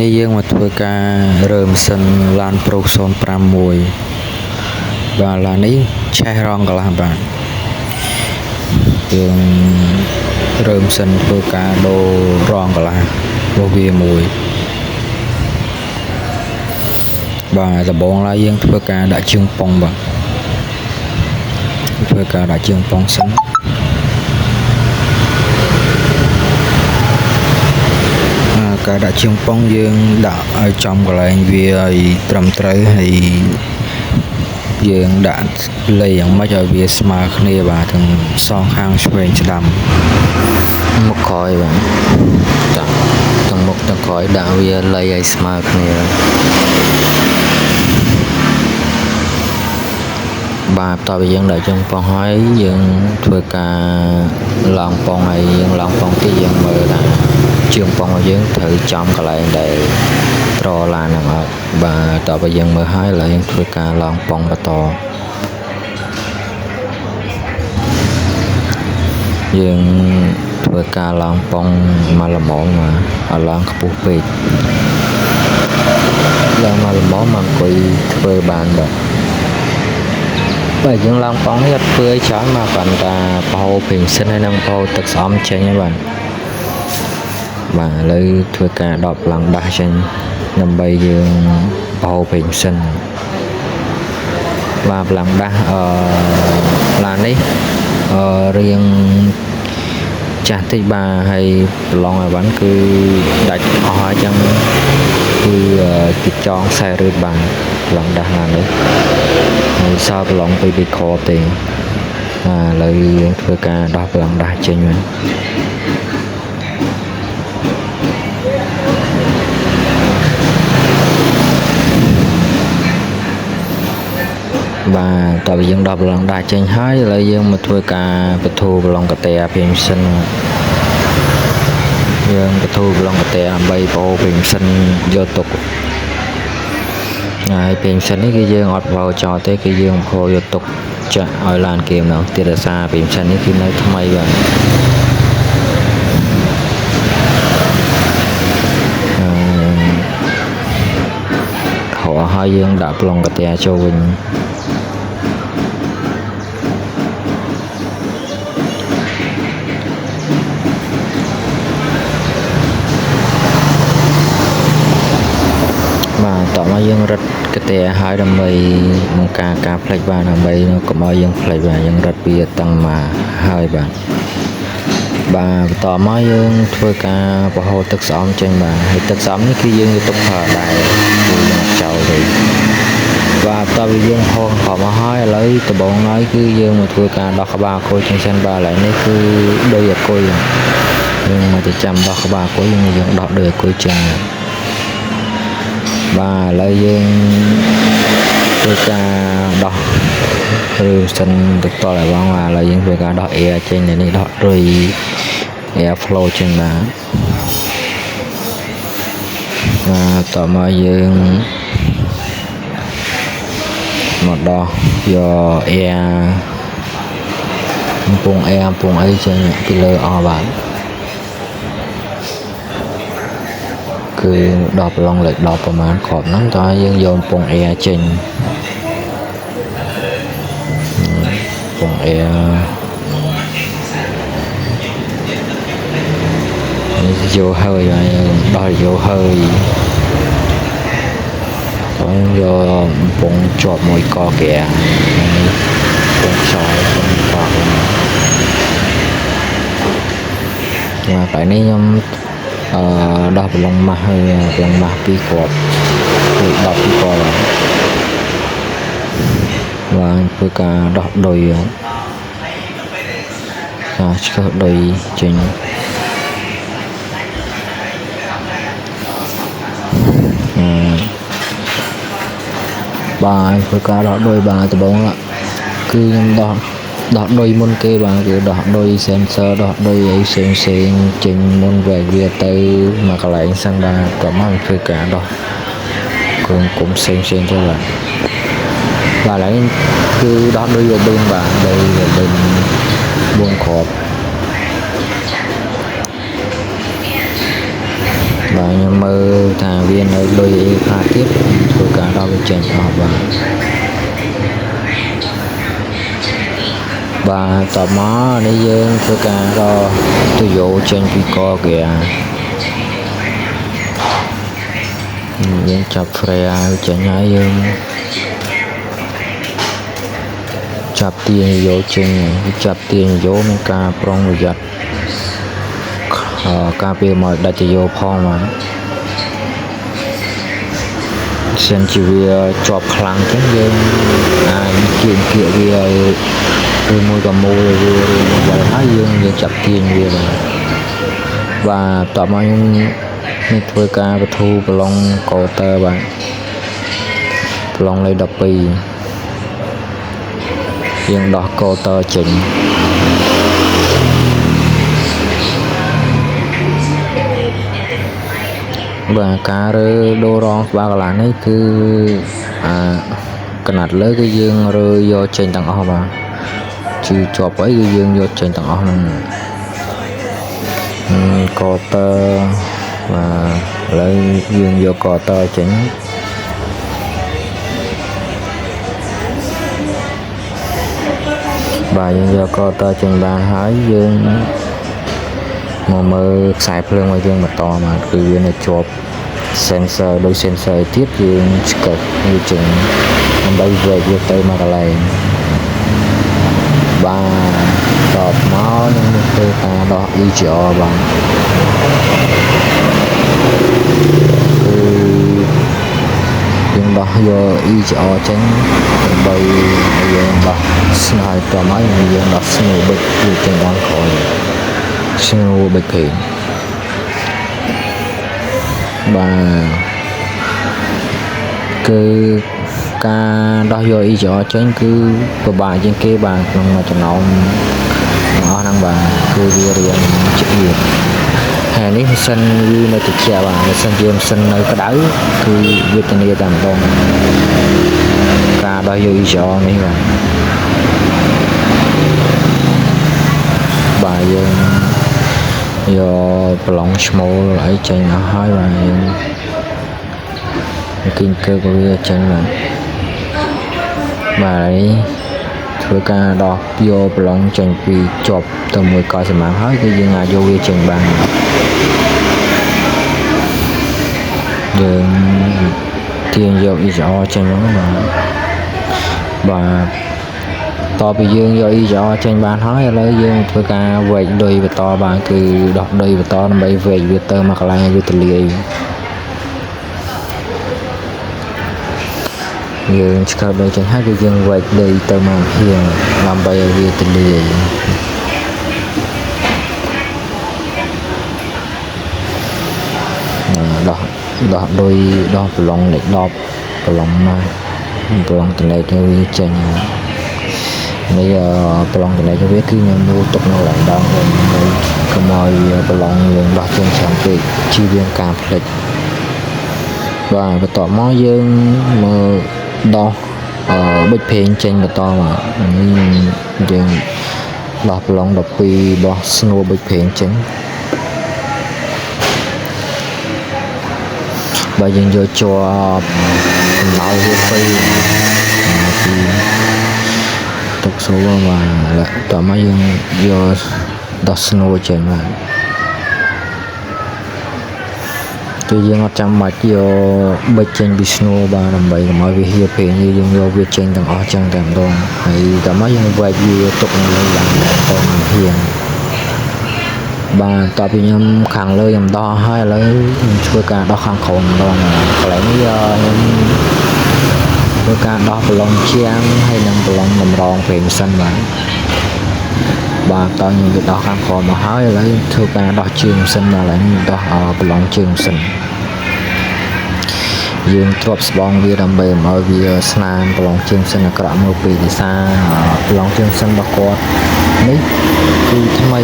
នេះយើងមកធ្វើការរើម៉ាស៊ីនឡានប្រូ051បាទឡាននេះឆេះរងកន្លះបាទយើងរើម៉ាស៊ីនធ្វើការដូររងកន្លះរបស់វាមួយបាទដំបូងឡើយយើងធ្វើការដាក់ជើងប៉ុងបាទធ្វើការដាក់ជើងប៉ុងសិនការដាក់ជើងប៉ុងយើងដាក់ឲ្យចំកន្លែងវាឲ្យត្រឹមត្រូវហើយយើងដាក់លេយ៉ាងម៉េចឲ្យវាស្មើគ្នាបាទទាំងសងខាងឆ្វេងស្ដាំមុខក្រោយបាទទាំងមុខទាំងក្រោយដាក់វាលេឲ្យស្មើគ្នាបាទតើយើងដាក់ជើងប៉ុងហើយយើងធ្វើការឡងប៉ុងហើយយើងឡងប៉ុងទៀតយើងមើលថាជើងប៉ុងរបស់យើងត្រូវចំកន្លែងដែលត្រឡានហ្នឹងអត់បាទតើបើយើងមើលហើយឡើយយើងធ្វើការឡងប៉ុងបន្តយើងធ្វើការឡងប៉ុងមកល្មមមកឲ្យឡងខ្ពស់ពេកឡើងមកល្មមមកអង្គុយធ្វើបានបាទយើងឡងប៉ុងនេះអត់ធ្វើឲ្យច្រើនមកគ្រាន់តែបោព្រីមសិនហើយនឹងបោទឹកស្អំចេញហើយបាទឥឡូវធ្វើការដបឡើងដាស់ចេញដើម្បីយើងបោព្រីមសិនបាទឡើងដាស់ឡាននេះរៀងចាស់តិចបាទហើយប្រឡងឲ្យបានគឺដាច់អស់ហើយចឹងគឺគេចងខ្សែរឺតបាទប្រឡងដាស់ឡាននេះហើយសល់ប្រឡងពីខទេឥឡូវយើងធ្វើការដោះប្រឡងដាស់ចេញមកបាទតើយើងដោះប្រឡងដាស់ចេញហើយឥឡូវយើងមកធ្វើការបធូរប្រឡងកតែព្រីមសិនយើងបធូរប្រឡងកតែដើម្បីបោព្រីមសិនយកទុកហើយព្រីមសិននេះគឺយើងអត់បោចោលទេគឺយើងបោយកទុកចាក់ឲ្យឡានគេម្ដងទៀតរសារព្រីមសិននេះគឺនៅថ្មីបាទខោឲ្យយើងដាក់ប្រឡងកតែចូលវិញតោះមកយើងរឹតកតែឲ្យដើម្បីបង្ការការផ្លេចបាទដើម្បីកុំឲ្យយើងផ្លេចបាទយើងរឹតវាតាំងមកហើយបាទបន្តមកយើងធ្វើការបរហូតទឹកស្អំចេញបាទហើយទឹកស្អំនេះគឺយើងយកទុកប្រើដែរគឺយើងអត់ចោលទេបាទតើវាយើងហូរខំមកហើយឥឡូវដំបូងហើយគឺយើងមកធ្វើការដោះក្បាលគុយចឹងសិនបាទឥឡូវនេះគឺដោយអគុយយើងមកទៅចាំដោះក្បាលគុយយើងដោះដោយអគុយចឹងបាទឥឡូវយើងធ្វើការដោះឬសិនទៅតឲ្យបងបាទឥឡូវយើងធ្វើការដោះ air ចេញនេះដោះរុយ air flow ចេញបាទតមកយើងមកដោះយក air កំពុង air កំពុងអីចេញពីលើអស់បាទគឺដល់ប្រឡងលេខ10ប្រហែលគ្រាប់ហ្នឹងតើយើងយកពងអែចេញពងអែនេះយកហើយយើងដល់យកហើយតើយកពងជាប់មួយកកែនេះពងខ្សោយពងកកបាទតែនេះខ្ញុំដោះប្រឡងម៉ាស់ហើយប្រឡងម៉ាស់2គ្រាប់គឺ10 2គ្រាប់បាទធ្វើការដោះដុយឆ្កឹះដុយចេញបាទធ្វើការដោះដុយបាទដំបូងគឺខ្ញុំដោះដុយមុនគេបាទគឺដោះដុយ sensor ដោះដុយអីផ្សេងចេញមុនវាទៅមកកន្លែងសិនបាទតមកធ្វើការដោះគ្រឿងគុំផ្សេងទៅបាទឥឡូវគឺដោះដុយរបេងបាទដុយរបេង4គ្រាប់ và nhưng mơ thà viên ở đôi pha tiếp thôi cả đó với chèn họ và tò mò để dương thôi cả đó tôi dụ trên vì co kìa dương chập phèo chèn nhái dương chập tiền dỗ trên chập tiền dỗ mình ca prong rồi giật cà phê mà đã chỉ vô phong mà xem chỉ vì chọp khăn chứ nhưng chuyện kia vì từ môi cầm môi rồi và thái dương như chặt tiền vì và tọa mai mình thôi ca và thu long cổ tơ bạn long lấy đập bì nhưng đó cổ tơ chỉnh và cá đô rong ba cái làn ấy cứ cái nát lớn cái dương rồi do trên tầng ao mà chỉ cho với cái dương do trên tầng ao cò tơ và lấy dương do cò tơ chính và dương do cò tơ trên bàn hái dương mà mơ xài phương mà dương mà to mà cứ dương này chộp sensor đôi sensor tiếp dương cực như chừng mình bay về vô tới mà cái này và đọt máu nhưng tôi ta đọt đi chợ bằng dương đọt vô đi chợ tránh bay dương đọt snai tòa máy dương đọt snai bịch vô trên quán khỏi snai bịch hiện và cứ ca đó vô ý cho tránh cứ của bà trên kia bà mà cho nó năng bà cứ riêng chữ gì hè ní sân như nơi thực chè bà sân dương sân nơi có đáy cứ việt nam tầm con ca đó vô ý cho mấy bà dương do lòng small ấy tranh nó hai bà kinh cơ của tranh mà bà ấy thôi ca đọc vô lòng tranh vì chọc từ 10 coi xem hết cái gì ngài vô vi tranh bằng dương thiên vô ý rõ tranh đó mà bà to bị dương do ý rõ tranh bàn hỏi lấy dương thôi ca vậy đôi và to bà cứ đọc đôi và to nó bay về việt tơ mặc lại việt lì dương chỉ đôi chân hai cái dương vậy đây tơ mà hiền làm bay việt lì đọc đôi đọc lòng để đọc lòng mà lòng từ này theo chân bây giờ lòng từ này cho biết cứ mua tục nó lại đâu rồi cái mồi lòng liền đọc trên sản phẩm chi viên cam lịch và cái tọa mó dương mà đo bích phèn trên cái to mà dương đọc lòng đọc pi bỏ snow bích phèn chính và dương vô cho nào vô phi tục số mà lại tọa máy dương vô đọc snow trên mà tôi dương ở trong mặt vô bích trên snow ba làm vậy mọi việc hiệp hiện như dương vô việc trên tầng ở chân tầng đông thì tọa máy dương về gì tục lấy làm tầng hiền bà tọa bị nhầm khẳng lơi nhầm đo hay lấy chưa cả đo khẳng khổ đo là lấy chưa cả đo lòng chiang hay nằm lòng nằm rong về sân bà tao như việc đo khẳng khổ mà hỏi lấy chưa cả đo trường sân mà lấy đo lòng trường sân dương trộp bong vì đầm bề ở vì snan lòng trường sân là cả một vì thì xa lòng trường sân bà quạt mấy thì thay mày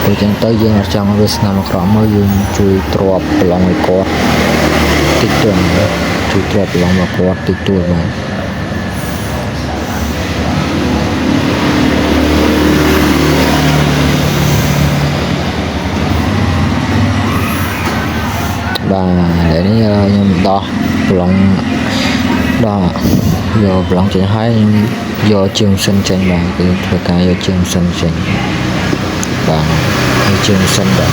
tôi chẳng tới dương ở trong Việt Nam mà khó mới dương chui trộp lòng người cốt tích tuần chui trộp lòng mà cốt tích tuần mà và để nhưng đo lòng đo vô lòng chỉ thấy vô trường sinh trên và cái thời cái vô trường sinh trên và trường sinh đó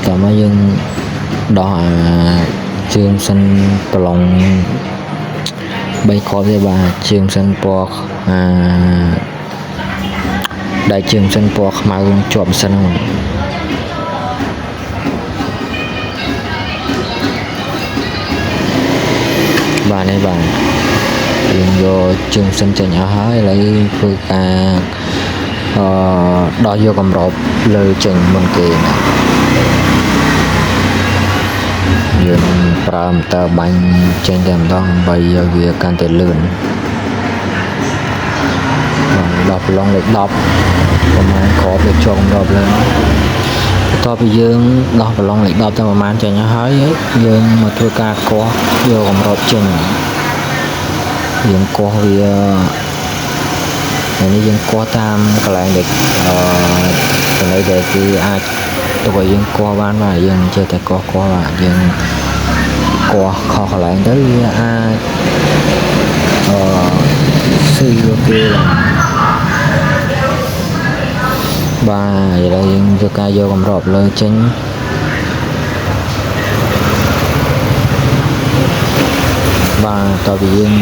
tao mới dừng đo trường sinh lòng bay khó với bà trường sinh po đại trường sinh po mau chọn sân không bà này bà dùng vô trường sinh cho nhỏ hơi lấy phương ca đo vô cầm rộp lời chừng mình kì nè dùng pram tờ bánh trên kèm đong bay giờ việc can thể lươn đọc lòng lịch đọcประมาณขอไปชมรอบเลยต่อไปយើងដោះប្រឡងលេខ10ទៅប្រហែលចេញហើយយើងមកធ្វើការកោះយកកម្រិតចេញយើងកោះវានេះយើងកោះតាមកន្លែងដែលកន្លែងដែលគឺអាចទៅឲ្យយើងកោះបានបាទយើងចេះតែកោះបាទយើងកោះខុសកន្លែងទៅវាអាចស៊ីវាគេបាទឥឡូវយើងធ្វើការយកកម្របលើចេញបាទតទៅយើង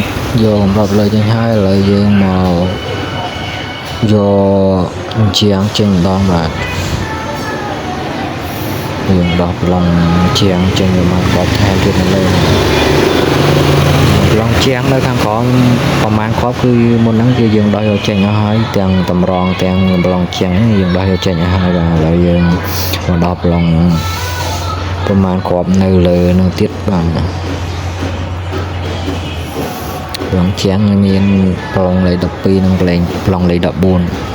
យកកម្របលើចេញហើយឥឡូវយើងមកយកជាងចេញម្ដងបាទយើងដោះប្លង់ជាងចេញមកបត់ថែមទៀតនៅលើប្លង់ជាងនៅខាងក្រោមប្រហែលគ្រាប់គឺមុនហ្នឹងគឺយើងដោះយកចេញអស់ហើយទាំងតម្រងទាំងប្លង់ជាងយើងដោះយកចេញអស់ហើយបាទឥឡូវយើងមកដោះប្លង់ប្រហែលគ្រាប់នៅលើនឹងទៀតបាទប្លង់ជាងមានប្លង់លេខ12និងប្លង់លេខ14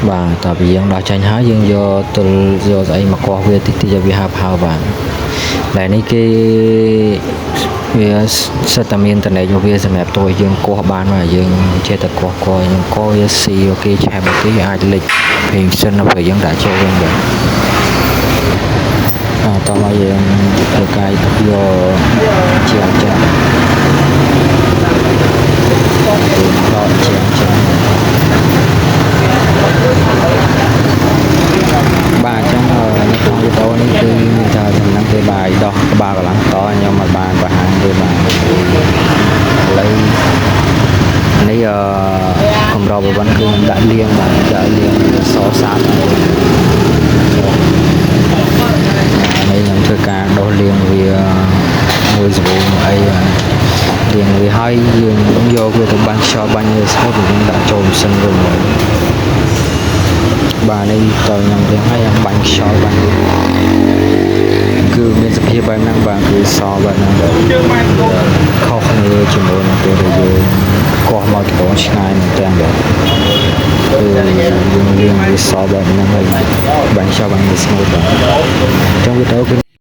បាទតើពីយើងដោះចាញ់ហើយយើងយកទល់យកស្អីមកកោះវាតិចតិចវាហើបហើបាទតែនេះគេវាសិតតែមានតំណែងរបស់វាសម្រាប់តួយើងកោះបានបាទយើងចេះតែកោះយើងកោះវាស៊ីគេឆែបគេអាចលិចភេងសិននៅពេលយើងដាក់ចូលវិញបាទតោះមកយើងធ្វើការយកជាងចាស់ដល់ជាងចាស់បាទចឹងនៅក្នុងវីដេអូនេះគឺមានតែចំណងគេបាយដោះក្បាលកន្លងតខ្ញុំមកបានបង្ហាញទេបាទឥឡូវនេះកម្របបិនគឺដាក់លាងបាទដាក់លាងសសាបនេះខ្ញុំធ្វើការដោះលាងវាមួយសាប៊ូមួយអីលាងវាហើយយើងយកវាទៅបាញ់ខ្យល់បាញ់វាស្ងួតយើងដាក់ចូលម៉ាស៊ីនវិញបាទនេះតើខ្ញុំរៀងឲ្យបាញ់ខ្យល់បាញ់គឺមានសភាពបែបហ្នឹងបាទគឺសបែបហ្នឹងបាទខុសគ្នាជាមួយនឹងពេលដែលយើងកោះមកត្រង់ឆ្ងាយមែនតើបាទគឺយើងរៀងវាសបែបហ្នឹងហើយបាញ់ខ្យល់បាញ់វាស្ងួតបាទអញ្ចឹងវីដេអូគឺ